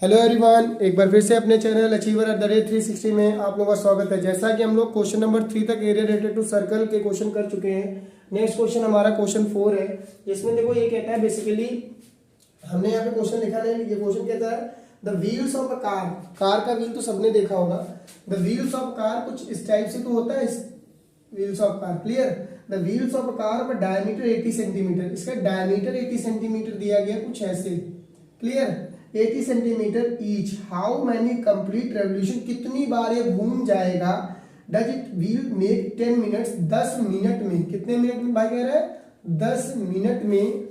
Hello everyone, एक बार फिर से अपने चैनल अचीवर @360 में आप लोगों का स्वागत है। जैसा कि हम लोग क्वेश्चन नंबर 3 तक एरिया रिलेटेड टू सर्कल के क्वेश्चन कर चुके हैं। नेक्स्ट क्वेश्चन हमारा क्वेश्चन 4 है, जिसमें देखो ये कहता है बेसिकली हमने यहाँ पे क्वेश्चन लिखा नहीं। ये क्वेश्चन कहता है the wheels of a car. Car का व्हील तो सबने देखा होगा। द व्हील्स ऑफ कार कुछ इस टाइप से तो होता है, wheels of car clear. The wheels of a car of diameter 80 centimetre. इसका डायमीटर 80 सेंटीमीटर दिया गया कुछ ऐसे clear. 80 centimetre each, how many complete revolution, कितनी बार ये घूम जाएगा। Does it wheel make 10 minutes, 10 minute में। कितने मिनट में भाई कह रहा है 10 मिनट में।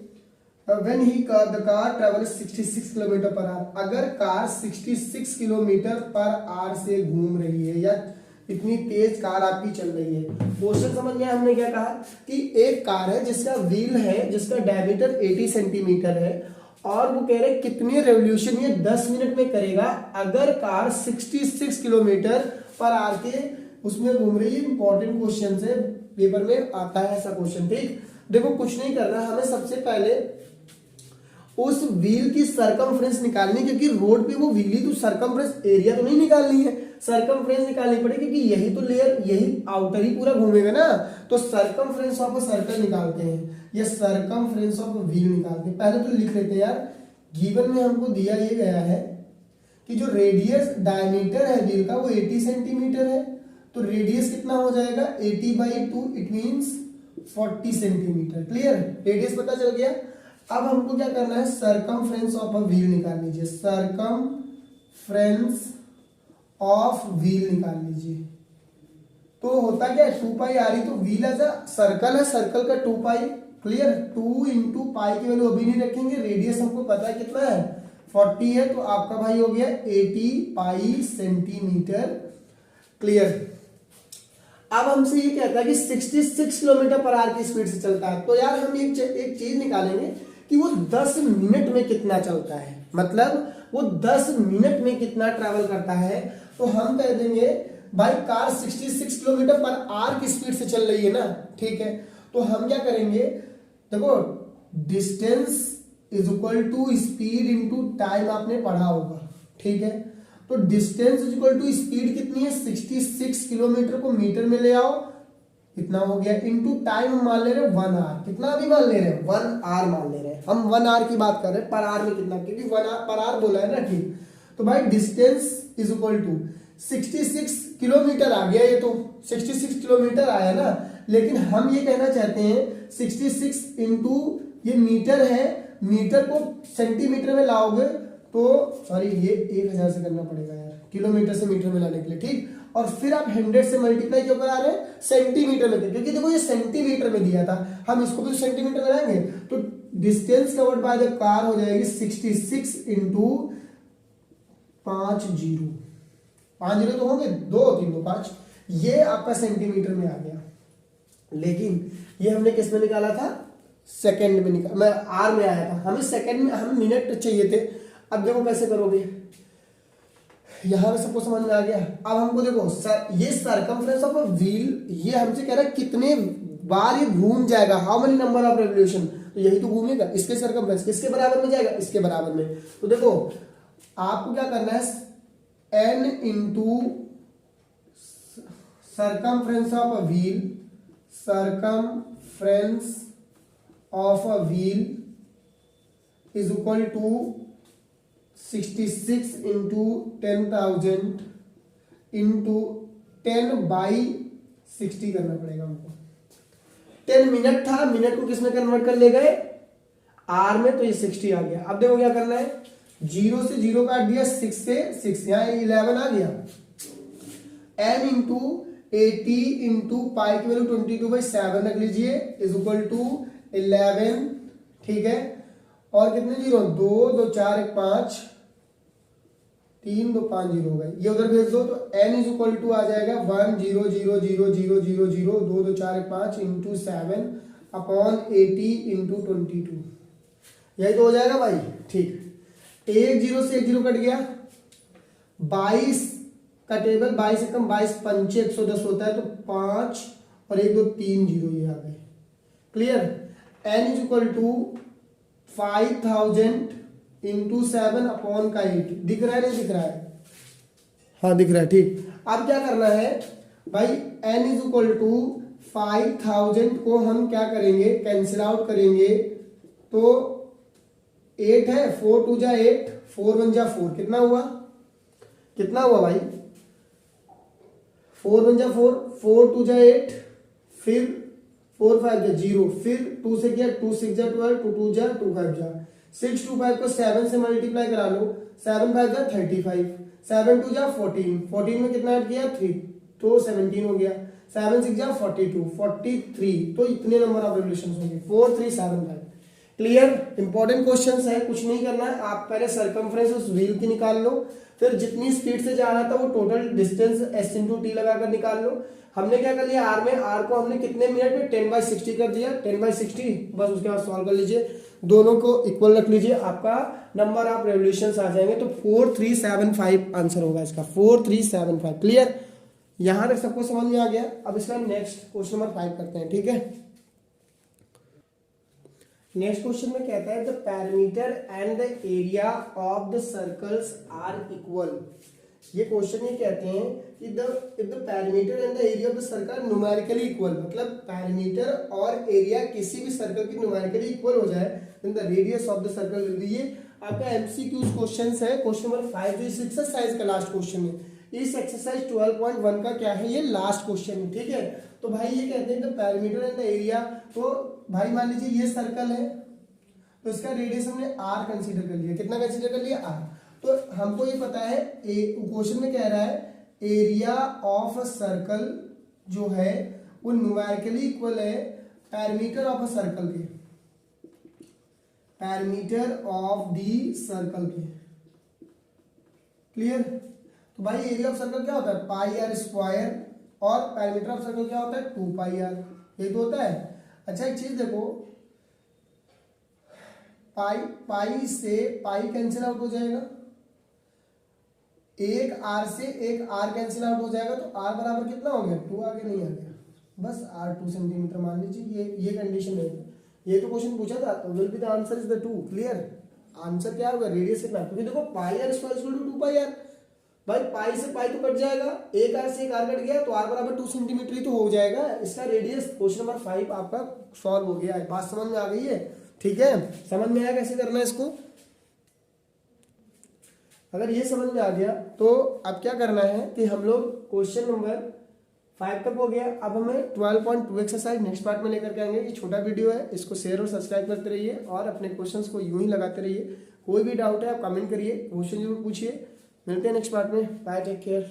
When he the car travel 66 kilometre per hour, अगर कार 66 किलोमीटर पर आवर से घूम रही है या इतनी तेज कार आपकी चल रही है। क्वेश्चन समझ गया हमने क्या कहा कि एक कार है जिसका व्हील है, जिसका डायमीटर 80 सेंटीमीटर है और वो कह रहे कितनी रेवोल्यूशन ये 10 मिनट में करेगा अगर कार 66 किलोमीटर पर आवर के उसमें घूम रही है। इंपॉर्टेंट क्वेश्चन है, पेपर में आता है ऐसा क्वेश्चन। ठीक, देखो कुछ नहीं करना, हमें सबसे पहले उस व्हील की सरकमफ्रेंस निकालनी, क्योंकि रोड पे वो व्हील ही तो सरकमफ्रेंस एरिया तो नहीं निकालनी है, सरकमफ्रेंस निकालनी पड़ेगी, क्योंकि यही तो लेयर, यही आउटर ही पूरा घूमेगा ना। तो सरकमफ्रेंस ऑफ अ सर्कल निकालते हैं या सरकमफ्रेंस ऑफ व्हील निकालते हैं। पहले तो लिख लेते हैं यार, गिवन में हमको दिया ये गया है कि जो रेडियस डायमीटर है व्हील का वो 80 सेंटीमीटर है। तो रेडियस कितना हो जाएगा 80/2, it means 40 centimetre. Clear, radius पता चल गया। अब हमको क्या करना है, सरकमफ्रेंस ऑफ अ व्हील निकाल लीजिए। सरकमफ्रेंस ऑफ व्हील निकाल लीजिए। तो होता क्या है 2 पाई आ रही, तो व्हील एज अ सर्कल है, सर्कल का 2 पाई। क्लियर, 2 इंटू पाई की वैल्यू अभी नहीं रखेंगे। रेडियस हमको पता है कितना है 40 है, तो आपका भाई हो गया 80 पाई सेंटीमीटर। क्लियर। अब हमसे ये कहता है कि 66 किलोमीटर पर आवर की स्पीड से चलता है। तो यार हम एक चीज निकालेंगे कि वो 10 मिनट में कितना चलता है, मतलब वो 10 मिनट में कितना ट्रैवल करता है। तो हम कह देंगे भाई कार 66 किलोमीटर पर आवर की स्पीड से चल रही है ना, ठीक है। तो हम क्या करेंगे, देखो distance is equal to speed into time, आपने पढ़ा होगा, ठीक है। तो distance is equal to speed कितनी है 66 किलोमीटर को मीटर में ले आओ, इतना हो गया, इनटू टाइम हम मान ले रहे हैं 1 आवर। कितना अभी मान ले रहे हैं 1 आवर मान ले रहे हैं हम, 1 आवर की बात कर रहे हैं। पर आवर में कितना, क्योंकि 1 आवर पर आवर बोला है ना, ठीक। तो भाई distance is equal to 66 kilometre आ गया, ये तो 66 किलोमीटर आया ना। लेकिन हम ये कहना चाहते हैं 66 इंटू ये मीटर है, मीटर को सेंटीमीटर में लाओगे तो सॉरी ये 1000 से करना पड़ेगा यार, किलोमीटर से मीटर में लाने के लिए, ठीक। और फिर आप 100 से मल्टीप्लाई क्यों करा रहे हैं, सेंटीमीटर में, क्योंकि देखो ये सेंटीमीटर में दिया था, हम इसको भी सेंटीमीटर में लाएंगे। तो distance covered by the car हो जाएगी 66 इंटू 5 जीरो, 5 जीरो तो होंगे 2 3 2 5, ये आपका सेंटीमीटर में आ गया। लेकिन ये हमने किस में निकाला था, सेकंड में निकाला, मैं आर में आया था, हमें सेकंड में, हमें मिनट चाहिए थे। अब देखो कैसे करोगे, यहां पे सबको समझ में आ गया। अब हमको देखो ये सरकमफ्रेंस ऑफ अ व्हील, ये हमसे कह रहा है कितने बार ये घूम जाएगा, how many number of revolution. तो यही तो घूमेगा, इसके सरकमफ्रेंस किसके बराबर में जाएगा, इसके बराबर में। तो देखो आपको क्या करना है, n into circumference of a wheel, circumference of a wheel is equal to 66 into 10,000 into 10/60 करना पड़ेगा हमको। 10 मिनट था, मिनट को किसमें कन्वर्ट कर ले गए, आर में, तो ये 60 आ गया। अब देखो क्या करना है, 0 से 0 काट दिया, 6 से 6, यहाँ 11 आ गया। n इंटू 80 इंटू पाई की वैल्यू 22/7 रख लीजिए, इज इक्वल टू 11, ठीक है। और कितने जीरो, 2 2 4 1 5, 3 2 5 जीरो हो गए, ये उधर भेज दो। तो n इज इक्वल टू आ जाएगा 1 0 0 0 0 0 0 2 2 4 1 5 इंटू 7 अपॉन 80 इंटू 22, यही तो हो जाएगा भाई, ठीक। एक जीरो से एक जीरो कट गया, 22 का टेबल, 22 से कम 22 पंचे 110 होता है, तो 5 और 1 2 3 जीरो ये आ गए। Clear, n is equal to 5000 into 7 upon का 8 दिख रहा है नहीं दिख रहा है? हाँ दिख रहा है, ठीक। अब क्या करना है भाई, n इज इक्वल टू 5000 को हम क्या करेंगे, कैंसिल आउट करेंगे। तो 8 है, 4 2 जा 8, 4 1 जा 4, कितना हुआ, कितना हुआ भाई, 4 1 जा 4, 4 2 जा 8, फिर 4 5 जा 0, फिर 2 से किया 2 6 जा 12, 2 2 जा 2 5 जा 6, 2 5 को 7 से मल्टीप्लाई करा लो, 7 5 जा 35, 7 2 जा 14, 14 में कितना ऐड किया 3, तो 17 हो गया, 7 6 जा 42, 43, तो इतने नंबर ऑफ रेवोल्यूशन होंगे 4375। क्लियर? इंपॉर्टेंट क्वेश्चंस है, कुछ नहीं करना है, आप पहले सर्कमफ्रेंस उस व्हील की निकाल लो, फिर जितनी स्पीड से जा रहा था वो total distance s into T लगाकर निकाल लो। हमने क्या कर लिया, r में, r को हमने कितने मिनट में 10/60 कर दिया, 10/60, बस उसके बाद सॉल्व कर लीजिए, दोनों को इक्वल रख लीजिए, आपका नंबर ऑफ रेवोल्यूशंस आ जाएंगे। तो 4375 आंसर होगा इसका, 4375। क्लियर? यहां तक सबको समझ में आ गया? अब इसका नेक्स्ट क्वेश्चन नंबर 5 करते हैं, ठीक है। नेक्स्ट क्वेश्चन में कहता है the parameter and the area of the circles are equal. ये क्वेश्चन ये कहते हैं कि if the parameter and the area of the circle numerically equal, मतलब पैरामीटर और एरिया किसी भी सर्कल की न्यूमेरिकली इक्वल हो जाए, then the radius of the circle will be. ये आपका एमसीक्यूज क्वेश्चंस है, क्वेश्चन नंबर 5 जो इस एक्सरसाइज का लास्ट क्वेश्चन है। इस एक्सरसाइज 12.1 का क्या है, ये लास्ट क्वेश्चन है, ठीक है। तो भाई ये कहते हैं the parameter and the area, तो भाई मान लीजिए ये सर्कल है, तो इसका रेडियस हमने r कंसीडर कर लिया, कितना कंसीडर कर लिया, r। तो हमको ये पता है, क्वेश्चन में कह रहा है एरिया ऑफ अ सर्कल जो है वो न्यूमेरिकली इक्वल है पैरामीटर ऑफ अ सर्कल के, पैरामीटर ऑफ दी सर्कल के। क्लियर? तो भाई एरिया ऑफ सर्कल क्या होता है, पाई आर स्क्वायर, और पैरामीटर ऑफ सर्कल क्या होता है, 2 पाई आर, ये तो होता है। अच्छा एक चीज देखो, पाई से पाई कैंसिल आउट हो जाएगा, एक आर से एक आर कैंसिल आउट हो जाएगा, तो आर बराबर कितना हो गया, 2, आगे नहीं आ गया, बस r 2 सेंटीमीटर मान लीजिए, ये कंडीशन है। ये तो क्वेश्चन पूछा था, तो will be the answer is the 2। Clear? Answer क्या होगा, रेडियस कितना, क्योंकि देखो pi r square equal to 2 pi r, भाई पाई से पाई तो कट जाएगा, एक आर से एक आर कट गया, तो आर बराबर 2 सेंटीमीटर ही तो हो जाएगा। इसका रेडियस क्वेश्चन नंबर 5 आपका सॉल्व हो गया है। बात समझ में आ गई है? ठीक है, समझ में आया कैसे करना है इसको? अगर ये समझ में आ गया तो अब क्या करना है कि हम लोग क्वेश्चन नंबर 5 तक हो गया, अब हमें 12.2 एक्सरसाइज नेक्स्ट पार्ट में लेकर के आएंगे। ये छोटा वीडियो है, इसको शेयर और सब्सक्राइब करते रहिए और अपने क्वेश्चंस को यूं ही लगाते रहिए। कोई भी डाउट है आप कमेंट करिए, क्वेश्चन जरूर पूछिए। मिलते हैं नेक्स्ट पार्ट में, बाय, टेक केयर।